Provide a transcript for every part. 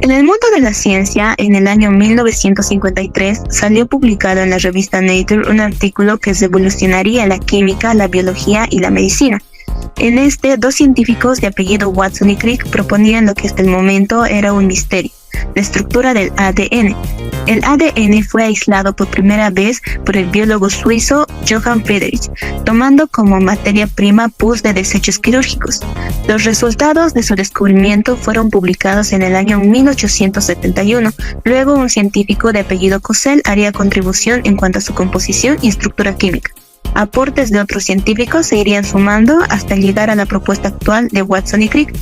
En el mundo de la ciencia, en el año 1953 salió publicado en la revista Nature un artículo que revolucionaría la química, la biología y la medicina. En este, dos científicos de apellido Watson y Crick proponían lo que hasta el momento era un misterio: la estructura del ADN. El ADN fue aislado por primera vez por el biólogo suizo Johann Friedrich, tomando como materia prima pus de desechos quirúrgicos. Los resultados de su descubrimiento fueron publicados en el año 1871. Luego, un científico de apellido Cosell haría contribución en cuanto a su composición y estructura química. Aportes de otros científicos se irían sumando hasta llegar a la propuesta actual de Watson y Crick.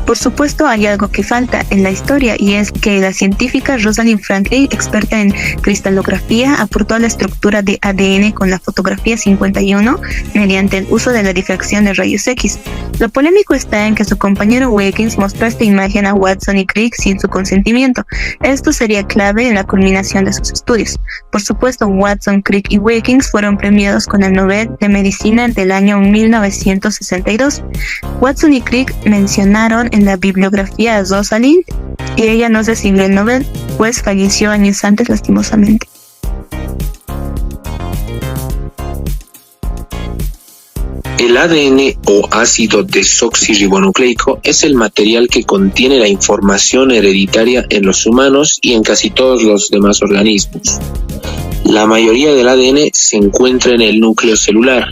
Por supuesto, hay algo que falta en la historia, y es que la científica Rosalind Franklin, experta en cristalografía, aportó a la estructura de ADN con la fotografía 51 mediante el uso de la difracción de rayos X. Lo polémico está en que su compañero Wilkins mostró esta imagen a Watson y Crick sin su consentimiento. Esto sería clave en la culminación de sus estudios. Por supuesto, Watson, Crick y Wilkins fueron premiados con el Nobel de Medicina del año 1962. Watson y Crick mencionaron en la bibliografía a Rosalind y ella no recibió el Nobel, pues falleció años antes lastimosamente. El ADN o ácido desoxirribonucleico es el material que contiene la información hereditaria en los humanos y en casi todos los demás organismos. La mayoría del ADN se encuentra en el núcleo celular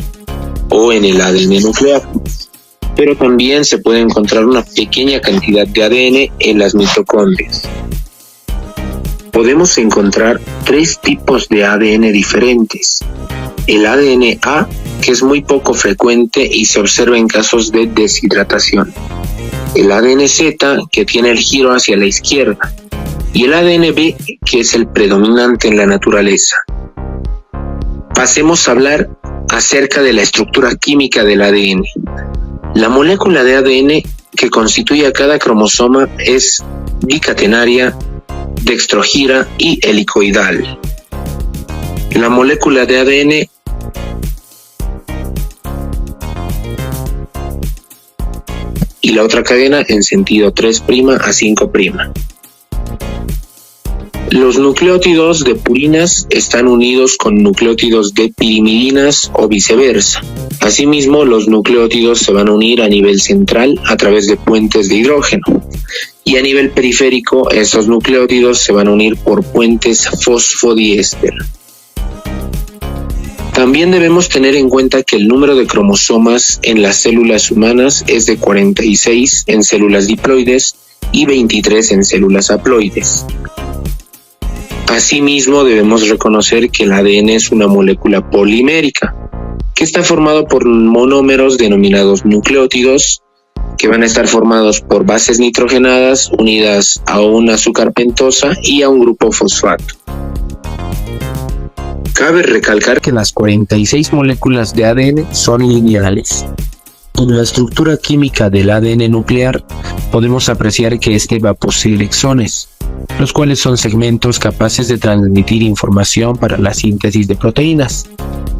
o en el ADN nuclear, pero también se puede encontrar una pequeña cantidad de ADN en las mitocondrias. Podemos encontrar tres tipos de ADN diferentes: el ADN A, que es muy poco frecuente y se observa en casos de deshidratación; el ADN Z, que tiene el giro hacia la izquierda; y el ADN B, que es el predominante en la naturaleza. Pasemos a hablar acerca de la estructura química del ADN. La molécula de ADN que constituye a cada cromosoma es bicatenaria, dextrogira y helicoidal. La molécula de ADN y la otra cadena en sentido 3' a 5'. Los nucleótidos de purinas están unidos con nucleótidos de pirimidinas o viceversa. Asimismo, los nucleótidos se van a unir a nivel central a través de puentes de hidrógeno, y a nivel periférico estos nucleótidos se van a unir por puentes fosfodiéster. También debemos tener en cuenta que el número de cromosomas en las células humanas es de 46 en células diploides y 23 en células haploides. Asimismo, debemos reconocer que el ADN es una molécula polimérica, que está formado por monómeros denominados nucleótidos, que van a estar formados por bases nitrogenadas unidas a un azúcar pentosa y a un grupo fosfato. Cabe recalcar que las 46 moléculas de ADN son lineales. En la estructura química del ADN nuclear podemos apreciar que este va a poseer exones, los cuales son segmentos capaces de transmitir información para la síntesis de proteínas.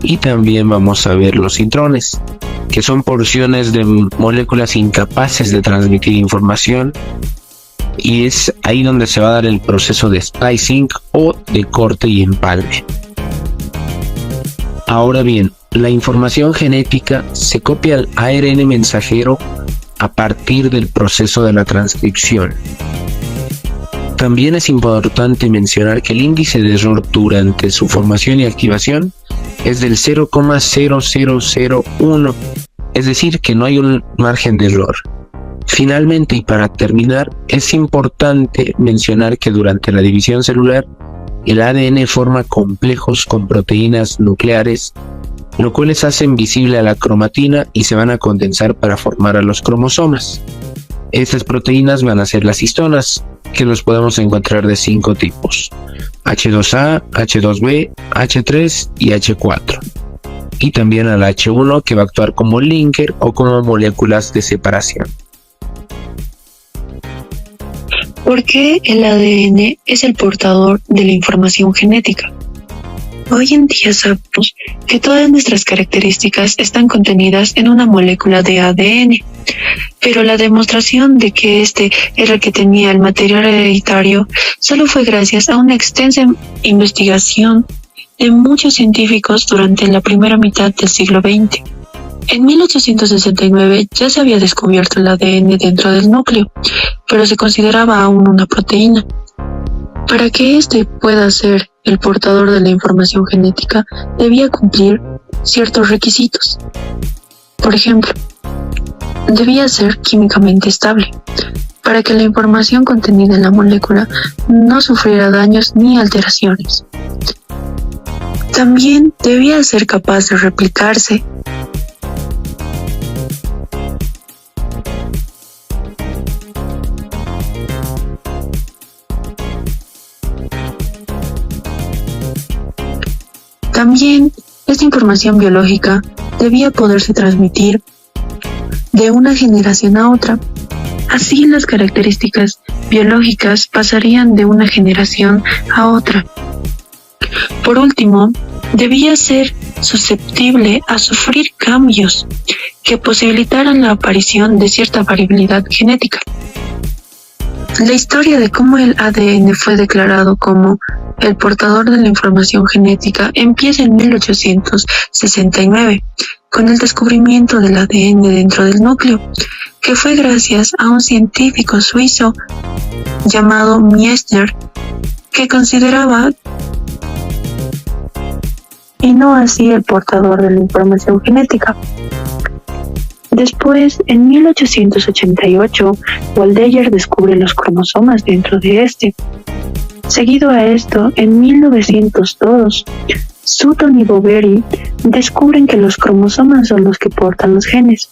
Y también vamos a ver los intrones, que son porciones de moléculas incapaces de transmitir información, y es ahí donde se va a dar el proceso de splicing o de corte y empalme. Ahora bien, la información genética se copia al ARN mensajero a partir del proceso de la transcripción. También es importante mencionar que el índice de error durante su formación y activación es del 0,0001, es decir, que no hay un margen de error. Finalmente, y para terminar, es importante mencionar que durante la división celular, el ADN forma complejos con proteínas nucleares, lo cual les hacen visible a la cromatina y se van a condensar para formar a los cromosomas. Estas proteínas van a ser las histonas, que los podemos encontrar de 5 tipos: H2A, H2B, H3 y H4. Y también al H1, que va a actuar como linker o como moléculas de separación. ¿Por qué el ADN es el portador de la información genética? Hoy en día sabemos que todas nuestras características están contenidas en una molécula de ADN. Pero la demostración de que este era el que tenía el material hereditario solo fue gracias a una extensa investigación de muchos científicos durante la primera mitad del siglo XX. En 1869 ya se había descubierto el ADN dentro del núcleo, pero se consideraba aún una proteína. Para que éste pueda ser el portador de la información genética, debía cumplir ciertos requisitos. Por ejemplo, debía ser químicamente estable, para que la información contenida en la molécula no sufriera daños ni alteraciones. También debía ser capaz de replicarse. También esta información biológica debía poderse transmitir de una generación a otra. Así las características biológicas pasarían de una generación a otra. Por último, debía ser susceptible a sufrir cambios que posibilitaran la aparición de cierta variabilidad genética. La historia de cómo el ADN fue declarado como el portador de la información genética empieza en 1869, con el descubrimiento del ADN dentro del núcleo, que fue gracias a un científico suizo llamado Miesner, que consideraba y no así el portador de la información genética. Después, en 1888, Waldeyer descubre los cromosomas dentro de este. Seguido a esto, en 1902, Sutton y Boveri descubren que los cromosomas son los que portan los genes.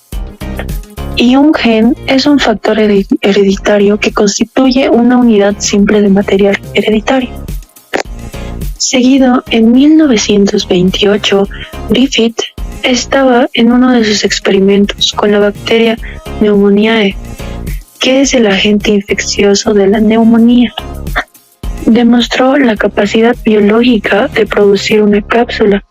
Y un gen es un factor hereditario que constituye una unidad simple de material hereditario. Seguido, en 1928, Griffith estaba en uno de sus experimentos con la bacteria Pneumoniae, que es el agente infeccioso de la neumonía. Demostró la capacidad biológica de producir una cápsula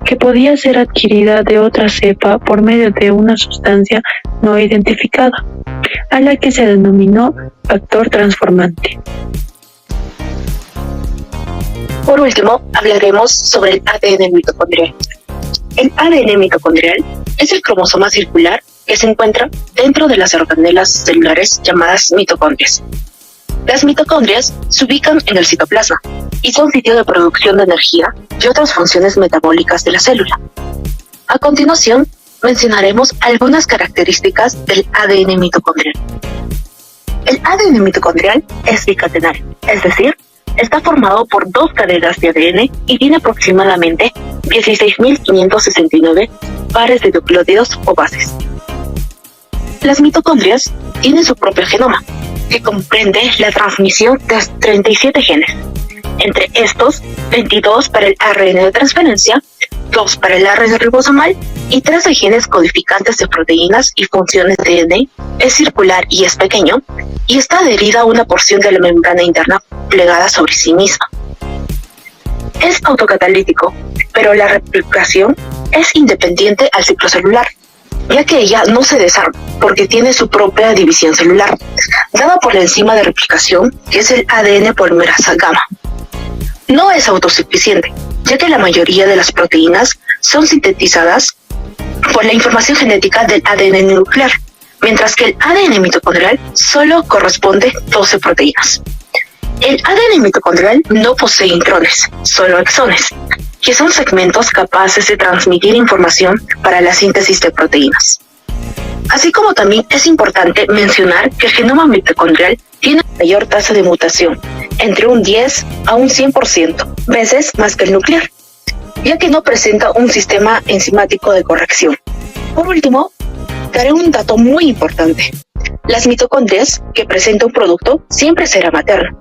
que podía ser adquirida de otra cepa por medio de una sustancia no identificada, a la que se denominó factor transformante. Por último, hablaremos sobre el ADN mitocondrial. El ADN mitocondrial es el cromosoma circular que se encuentra dentro de las organelas celulares llamadas mitocondrias. Las mitocondrias se ubican en el citoplasma y son sitio de producción de energía y otras funciones metabólicas de la célula. A continuación, mencionaremos algunas características del ADN mitocondrial. El ADN mitocondrial es bicatenario, es decir, está formado por dos cadenas de ADN y tiene aproximadamente 16.569 pares de nucleótidos o bases. Las mitocondrias tienen su propio genoma, que comprende la transmisión de 37 genes. Entre estos, 22 para el ARN de transferencia, 2 para el ARN ribosomal y 13 genes codificantes de proteínas y funciones de ADN. Es circular y es pequeño, y está adherida a una porción de la membrana interna plegada sobre sí misma. Es autocatalítico, pero la replicación es independiente al ciclo celular, ya que ella no se desarma porque tiene su propia división celular, dada por la enzima de replicación, que es el ADN polimerasa gamma. No es autosuficiente, ya que la mayoría de las proteínas son sintetizadas por la información genética del ADN nuclear, mientras que el ADN mitocondrial solo corresponde 12 proteínas. El ADN mitocondrial no posee intrones, solo exones, que son segmentos capaces de transmitir información para la síntesis de proteínas. Así como también es importante mencionar que el genoma mitocondrial tiene mayor tasa de mutación, entre un 10 a un 100% veces más que el nuclear, ya que no presenta un sistema enzimático de corrección. Por último, daré un dato muy importante. Las mitocondrias que presenta un producto siempre será materno,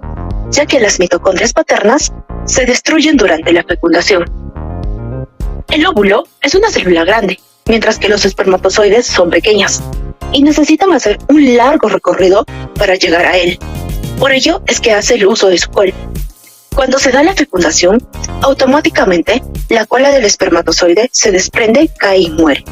ya que las mitocondrias paternas se destruyen durante la fecundación. El óvulo es una célula grande, mientras que los espermatozoides son pequeños y necesitan hacer un largo recorrido para llegar a él. Por ello es que hace el uso de su cola. Cuando se da la fecundación, automáticamente la cola del espermatozoide se desprende, cae y muere.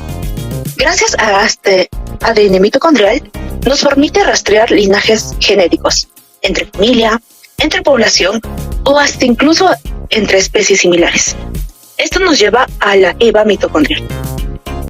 Gracias a este ADN mitocondrial, nos permite rastrear linajes genéticos entre familia, entre población o hasta incluso entre especies similares. Esto nos lleva a la EVA mitocondrial.